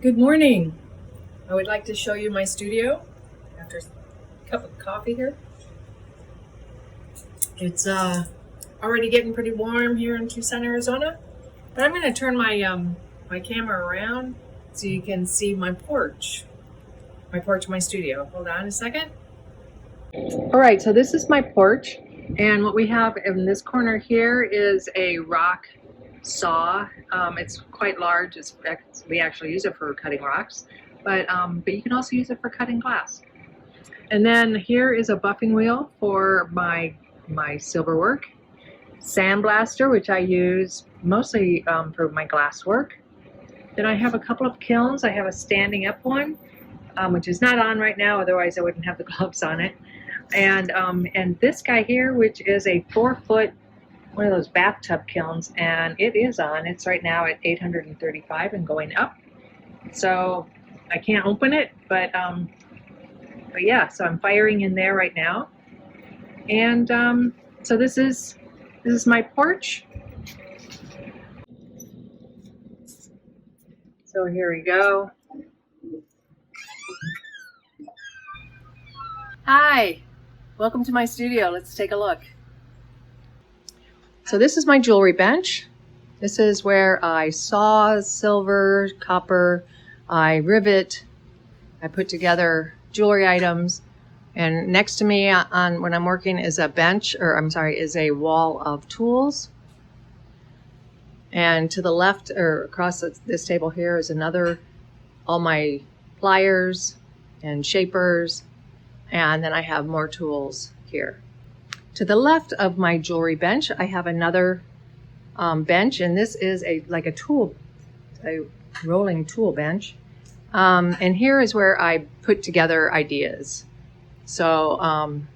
Good morning. I would like to show you my studio after a cup of coffee here. It's already getting pretty warm here in Tucson, Arizona, but I'm going to turn my camera around so you can see my porch, my studio. Hold on a second. All right, so this is my porch, and what we have in this corner here is a rock saw. It's quite large. We actually use it for cutting rocks, but you can also use it for cutting glass. And then here is a buffing wheel for my silverwork, sandblaster, which I use mostly for my glass work. Then I have a couple of kilns. I have a standing up one, which is not on right now, otherwise I wouldn't have the gloves on it. And this guy here, which is a 4-foot, one of those bathtub kilns, and it is on. It's right now at 835 and going up. So I can't open it, but yeah, so I'm firing in there right now. And so this is my porch. So here we go. Hi, welcome to my studio. Let's take a look. So this is my jewelry bench. This is where I saw silver, copper, I rivet, I put together jewelry items. And next to me when I'm working is is a wall of tools. And to the left or across this table here is all my pliers and shapers. And then I have more tools here. To the left of my jewelry bench, I have another bench, and this is a rolling tool bench. And here is where I put together ideas. So I'm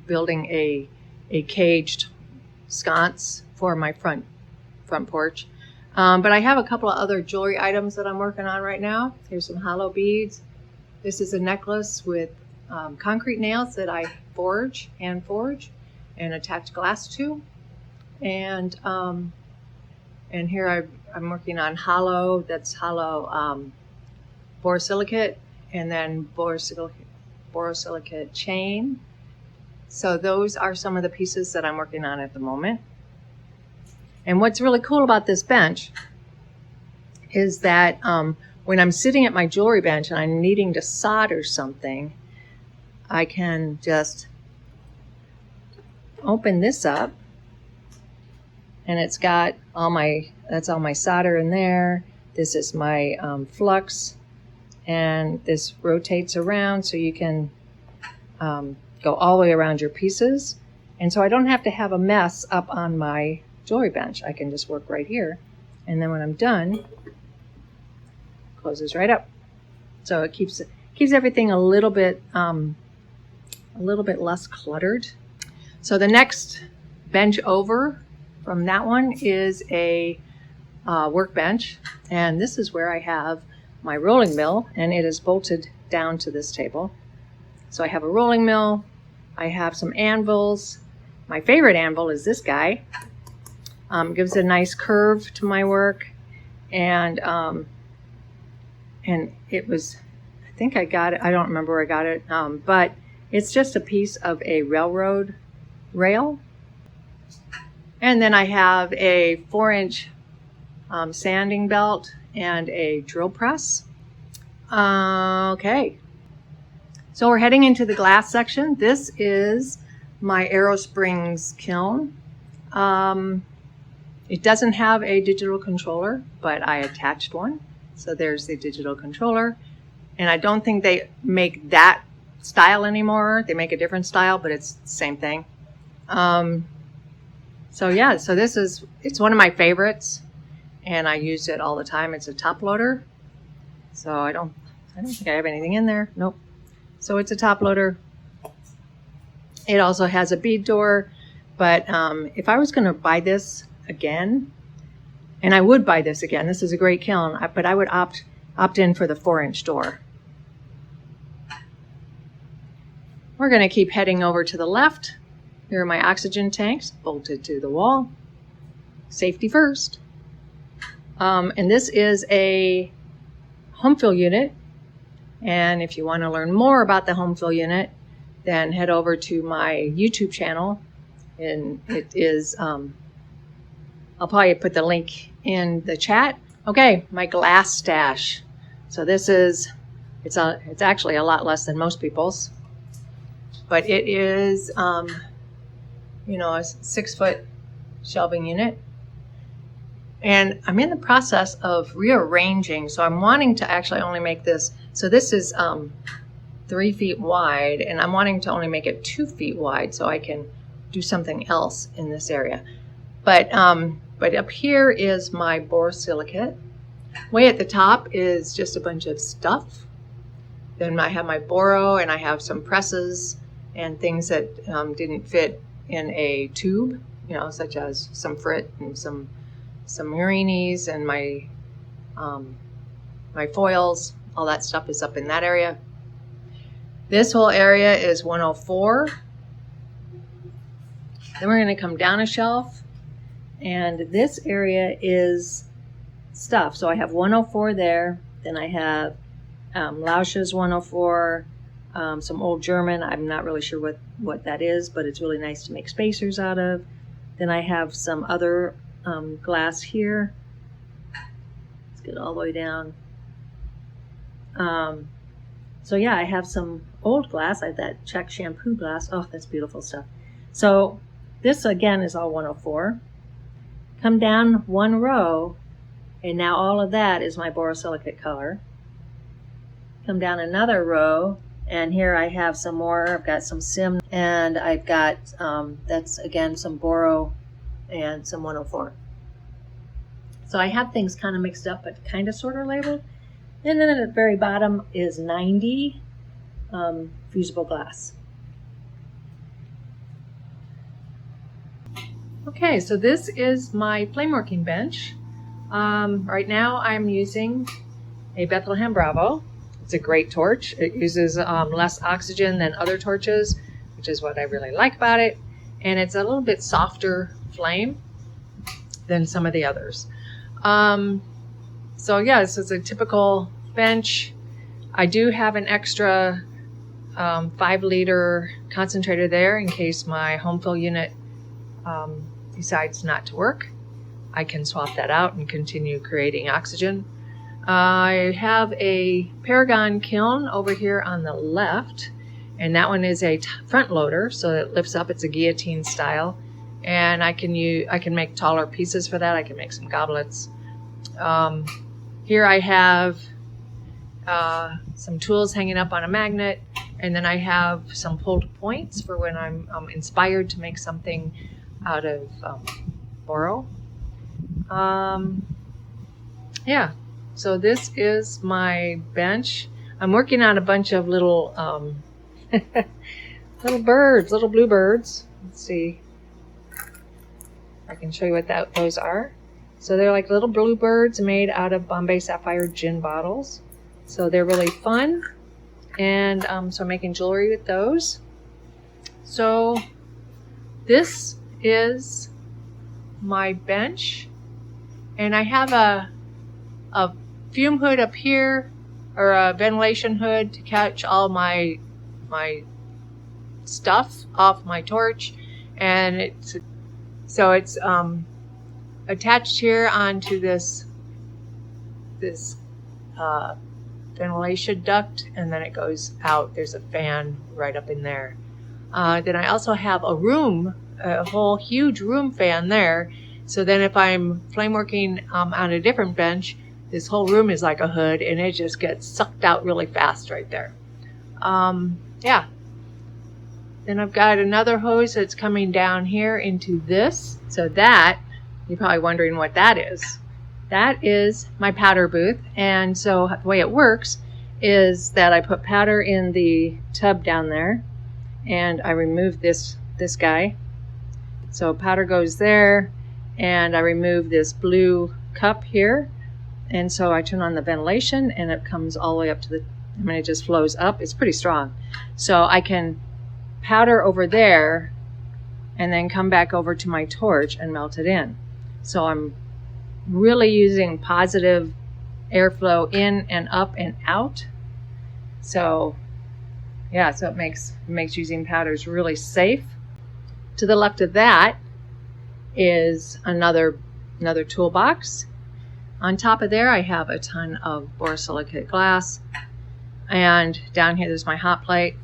building a caged sconce for my front porch. But I have a couple of other jewelry items that I'm working on right now. Here's some hollow beads. This is a necklace with concrete nails that I hand forge and attach glass to. And here I'm working on hollow borosilicate, and then borosilicate chain. So those are some of the pieces that I'm working on at the moment. And what's really cool about this bench is that when I'm sitting at my jewelry bench and I'm needing to solder something, I can just open this up, and it's got that's all my solder in there. This is my flux, and this rotates around so you can go all the way around your pieces. And so I don't have to have a mess up on my jewelry bench. I can just work right here, and then when I'm done, closes right up. So it keeps everything a little bit less cluttered. So the next bench over from that one is a workbench, and this is where I have my rolling mill, and it is bolted down to this table. So I have a rolling mill, I have some anvils. My favorite anvil is this guy. Gives a nice curve to my work, and it was, I think I got it, I don't remember where I got it, but it's just a piece of a railroad rail. And then I have a 4-inch sanding belt and a drill press. Okay, so we're heading into the glass section. This is my Aerosprings kiln. It doesn't have a digital controller, but I attached one. So there's the digital controller. And I don't think they make that style anymore. They make a different style, but it's the same thing. So it's one of my favorites, and I use it all the time. It's a top loader. So I don't think I have anything in there. Nope. So it's a top loader. It also has a bead door, but if I was going to buy this again, and I would buy this again, this is a great kiln, but I would opt in for the 4-inch door. We're going to keep heading over to the left. Here are my oxygen tanks bolted to the wall. Safety first. And this is a home fill unit. And if you want to learn more about the home fill unit, then head over to my YouTube channel. And it is, I'll probably put the link in the chat. Okay, my glass stash. So this is, it's actually a lot less than most people's. But it is, a 6-foot shelving unit. And I'm in the process of rearranging. So I'm wanting to actually only make this. So this is 3 feet wide, and I'm wanting to only make it 2 feet wide so I can do something else in this area. But up here is my borosilicate. Way at the top is just a bunch of stuff. Then I have my boro, and I have some presses and things that didn't fit in a tube, such as some frit and some Murinis and my foils. All that stuff is up in that area. This whole area is 104. Then we're going to come down a shelf, and this area is stuff. So I have 104 there. Then I have Lauscher's 104, some old German. I'm not really sure what that is, but it's really nice to make spacers out of. Then I have some other glass here. Let's get all the way down. So yeah, I have some old glass. I have that Czech shampoo glass. Oh, that's beautiful stuff. So this again is all 104. Come down one row, and now all of that is my borosilicate color. Come down another row, and here I have some more. I've got some sim, and I've got that's again some boro and some 104. So I have things kind of mixed up, but kind of sort of labeled. And then at the very bottom is 90 fusible glass. Okay, so this is my flame working bench. Right now I'm using a Bethlehem Bravo. It's a great torch. It uses less oxygen than other torches, which is what I really like about it. And it's a little bit softer flame than some of the others. So yeah, this is a typical bench. I do have an extra 5-liter concentrator there in case my home fill unit decides not to work. I can swap that out and continue creating oxygen. I have a Paragon kiln over here on the left, and that one is a front loader, so it lifts up. It's a guillotine style, and I can make taller pieces for that. I can make some goblets. Here I have some tools hanging up on a magnet, and then I have some pulled points for when I'm inspired to make something out of boro. Yeah, so this is my bench. I'm working on a bunch of little little birds, little blue birds. Let's see if I can show you what those are. So they're like little blue birds made out of Bombay Sapphire gin bottles. So they're really fun. And so I'm making jewelry with those. So this is my bench. And I have a fume hood up here, or a ventilation hood to catch all my stuff off my torch. And it's attached here onto this ventilation duct, and then it goes out. There's a fan right up in there. Then I also have a whole huge room fan there. So then if I'm flame working on a different bench, this whole room is like a hood, and it just gets sucked out really fast right there. Yeah. Then I've got another hose that's coming down here into this. So that, you're probably wondering what that is. That is my powder booth. And so the way it works is that I put powder in the tub down there, and I remove this guy. So powder goes there, and I remove this blue cup here. And so I turn on the ventilation, and it comes all the way up to it just flows up. It's pretty strong. So I can powder over there and then come back over to my torch and melt it in. So I'm really using positive airflow in and up and out. So yeah, so it makes using powders really safe. To the left of that is another toolbox. On top of there, I have a ton of borosilicate glass, and down here there's my hot plate.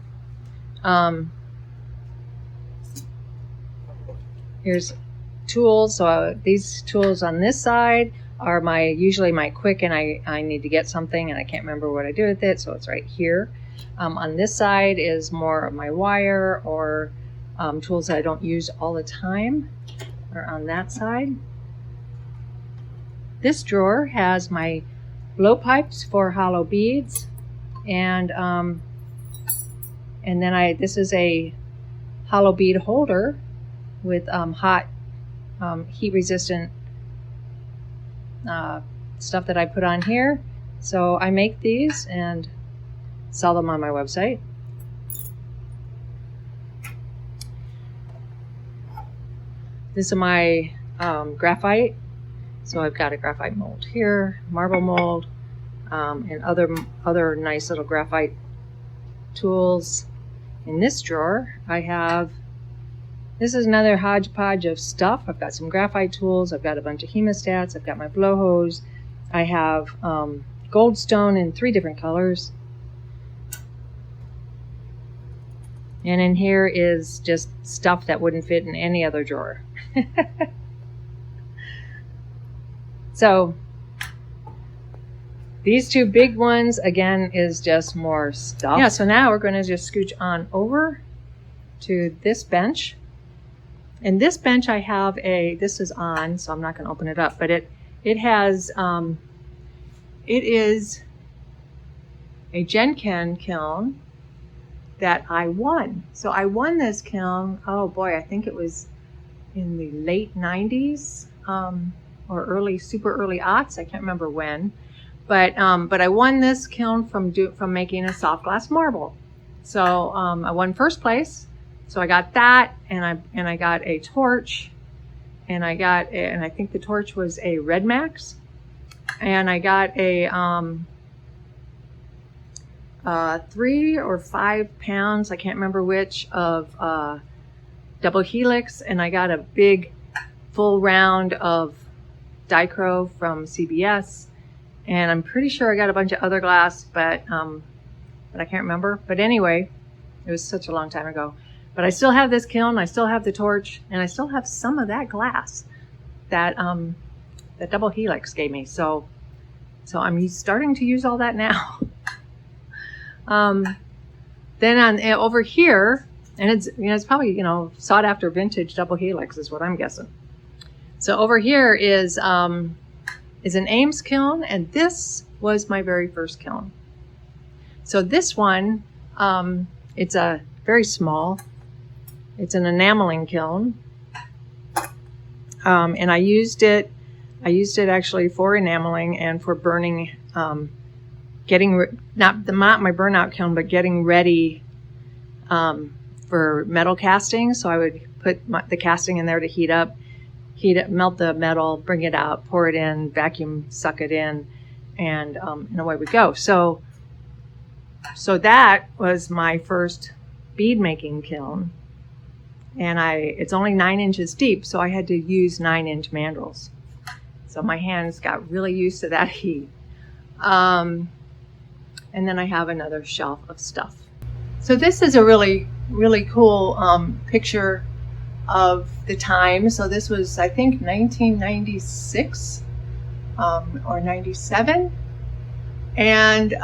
Here's tools. So these tools on this side are usually my quick, and I need to get something and I can't remember what I do with it, so it's right here. On this side is more of my wire or tools that I don't use all the time, are on that side. This drawer has my blowpipes for hollow beads, and then this is a hollow bead holder with hot heat resistant stuff that I put on here. So I make these and sell them on my website. This is my graphite. So I've got a graphite mold here, marble mold, and other nice little graphite tools. In this drawer, this is another hodgepodge of stuff. I've got some graphite tools, I've got a bunch of hemostats, I've got my blow hose, I have goldstone in 3 different colors. And in here is just stuff that wouldn't fit in any other drawer. So these 2 big ones, again, is just more stuff. Yeah, so now we're going to just scooch on over to this bench. And this bench I have this is on, so I'm not going to open it up, but it is a Genken kiln that I won. So I won this kiln, oh boy, I think it was in the late 90s, or super early aughts, I can't remember when. But I won this kiln from making a soft glass marble. So I won first place. So I got that, and I got a torch, and I think the torch was a Red Max, and I got a 3 or 5 pounds, I can't remember which, of double helix, and I got a big full round of dichro from CBS, and I'm pretty sure I got a bunch of other glass, but I can't remember. But anyway, it was such a long time ago. But I still have this kiln, I still have the torch, and I still have some of that glass that that double helix gave me. So I'm starting to use all that now. Then over here, and it's probably sought after vintage double helix is what I'm guessing. So over here is an Ames kiln, and this was my very first kiln. So this one, it's a very small. It's an enameling kiln, and I used it actually for enameling and for burning, not my burnout kiln, but getting ready for metal casting. So I would put the casting in there to heat up, melt the metal, bring it out, pour it in, vacuum suck it in, and away we go. So that was my first bead making kiln. And it's only 9 inches deep, so I had to use 9-inch mandrels. So my hands got really used to that heat. And then I have another shelf of stuff. So this is a really, really cool picture of the time. So this was, I think, 1996 or 97. And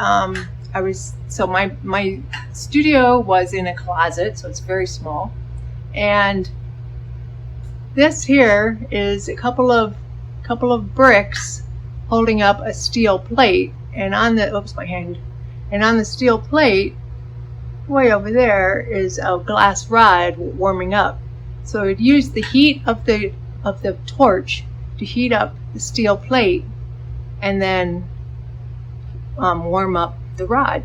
my studio was in a closet, so it's very small. And this here is a couple of bricks holding up a steel plate, and on the steel plate way over there is a glass rod warming up. So it used the heat of the torch to heat up the steel plate and then warm up the rod.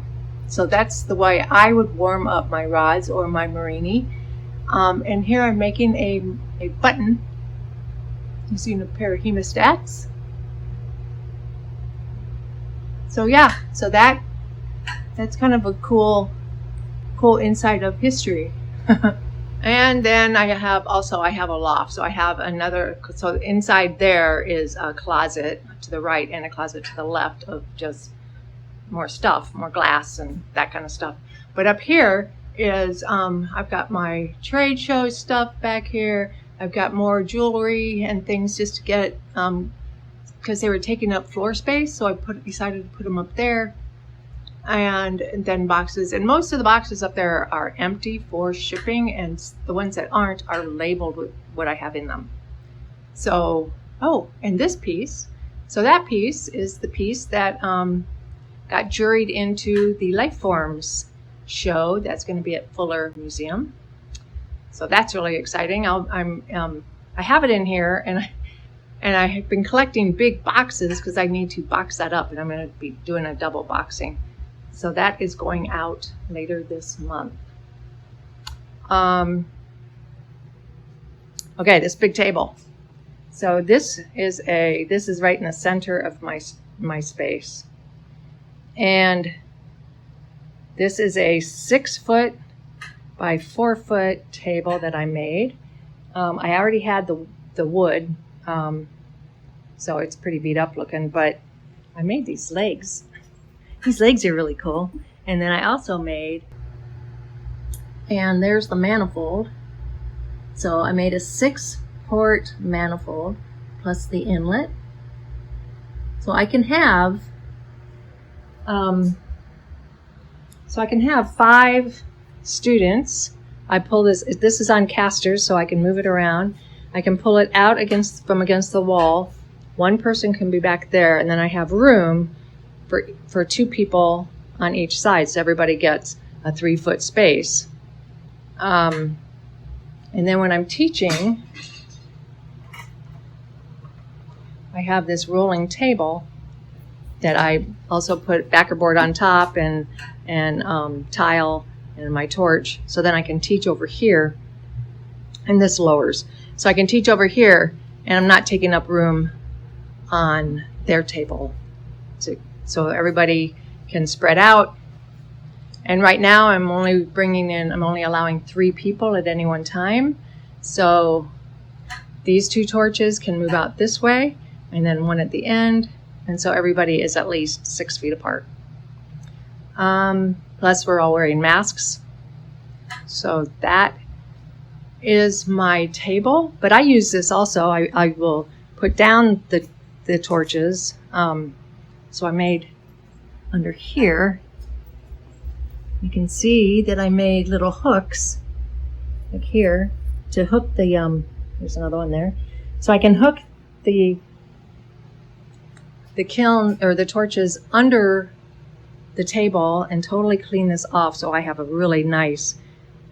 So that's the way I would warm up my rods or my Marini. And here I'm making a button using a pair of hemostats. So yeah, so that's kind of a cool insight of history. And then I have a loft. So I have so inside there is a closet to the right and a closet to the left of just more stuff, more glass and that kind of stuff. But up here is, I've got my trade show stuff back here. I've got more jewelry and things just to get, because they were taking up floor space. So I decided to put them up there. And then boxes, and most of the boxes up there are empty for shipping, and the ones that aren't are labeled with what I have in them. So, and this piece, so that piece is the piece that got juried into the Life Forms show that's going to be at Fuller Museum. So that's really exciting. I have it in here, and I have been collecting big boxes because I need to box that up, and I'm going to be doing a double boxing. So that is going out later this month. Okay, this big table. So this is right in the center of my space. And this is a 6 foot by 4 foot table that I made. I already had the wood, so it's pretty beat up looking, but I made these legs. These legs are really cool. And then I also made, and there's the manifold. So I made a 6-port manifold plus the inlet. So I can have, 5 students. I pull this is on casters, so I can move it around. I can pull it out from against the wall. One person can be back there, and then I have room for 2 people on each side, so everybody gets a 3 foot space. And then when I'm teaching, I have this rolling table that I also put backer board on top and tile and my torch, so then I can teach over here. And this lowers, so I can teach over here, and I'm not taking up room on their table, so everybody can spread out. And right now I'm only allowing 3 people at any one time. So these 2 torches can move out this way, and then one at the end. And so everybody is at least 6 feet apart. Plus we're all wearing masks. So that is my table. But I use this also. I will put down the torches. So I made under here, you can see that I made little hooks like here to hook the, there's another one there. So I can hook the kiln or the torches under the table and totally clean this off, so I have a really nice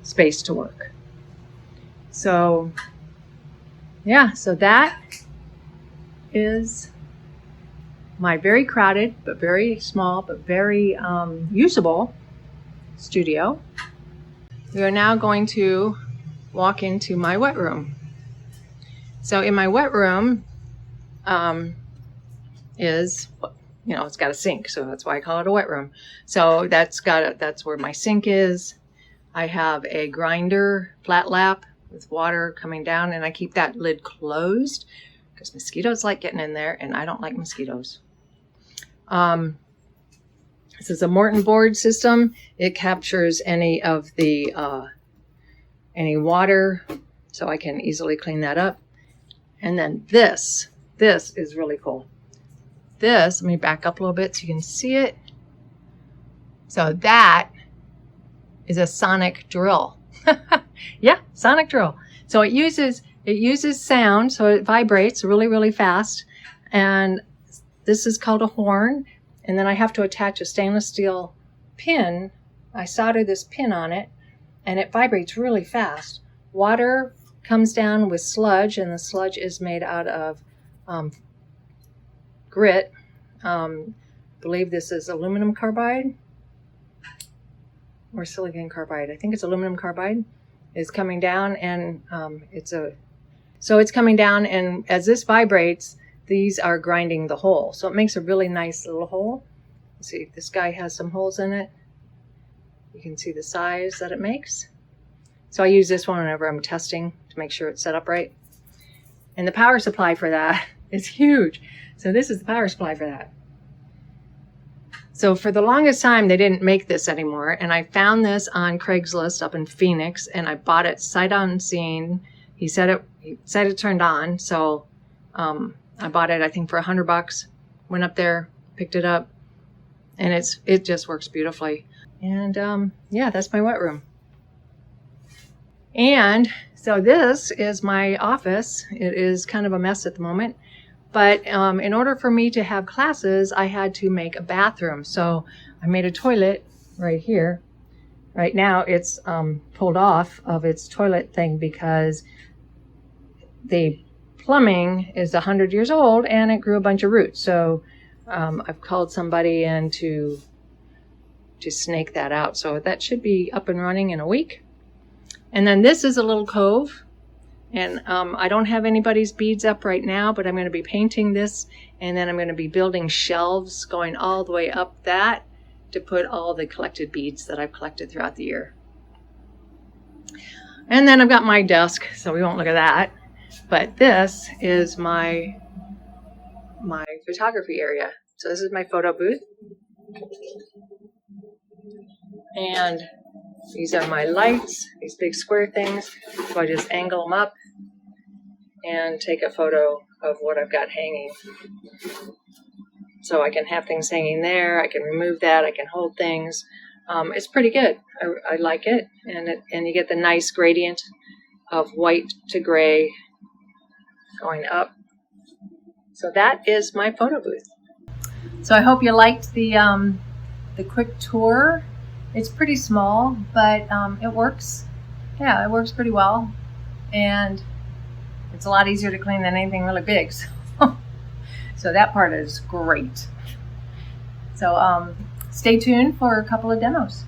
space to work. So yeah, so that is my very crowded but very small but very usable studio. We are now going to walk into my wet room. So in my wet room is, it's got a sink, so that's why I call it a wet room. So that's where my sink is. I have a grinder, flat lap with water coming down, and I keep that lid closed because mosquitoes like getting in there, and I don't like mosquitoes. This is a Morton board system. It captures any of the any water, so I can easily clean that up. And then this is really cool. Let me back up a little bit so you can see it. So that is a sonic drill. Yeah, sonic drill. So it uses sound, so it vibrates really, really fast. And this is called a horn. And then I have to attach a stainless steel pin. I solder this pin on it, and it vibrates really fast. Water comes down with sludge, and the sludge is made out of grit. Believe this is aluminum carbide or silicon carbide. I think it's aluminum carbide. Is coming down, and it's coming down, and as this vibrates, these are grinding the hole. So it makes a really nice little hole. See, this guy has some holes in it. You can see the size that it makes. So I use this one whenever I'm testing to make sure it's set up right. And the power supply for that is huge. So this is the power supply for that. So for the longest time, they didn't make this anymore. And I found this on Craigslist up in Phoenix, and I bought it sight unseen. He said it turned on. So I bought it, I think, for $100. Went up there, picked it up, and it just works beautifully. And yeah, that's my wet room. And so this is my office. It is kind of a mess at the moment. But in order for me to have classes, I had to make a bathroom. So I made a toilet right here. Right now it's pulled off of its toilet thing because the plumbing is 100 years old and it grew a bunch of roots. So I've called somebody in to snake that out. So that should be up and running in a week. And then this is a little cove. And I don't have anybody's beads up right now, but I'm going to be painting this, and then I'm going to be building shelves going all the way up that to put all the collected beads that I've collected throughout the year. And then I've got my desk, so we won't look at that. But this is my photography area. So this is my photo booth. And these are my lights, these big square things. So I just angle them up and take a photo of what I've got hanging. So I can have things hanging there. I can remove that. I can hold things. It's pretty good. I like it. And you get the nice gradient of white to gray going up. So that is my photo booth. So I hope you liked the quick tour. It's pretty small, but it works. Yeah, it works pretty well. And it's a lot easier to clean than anything really big. So that part is great. So stay tuned for a couple of demos.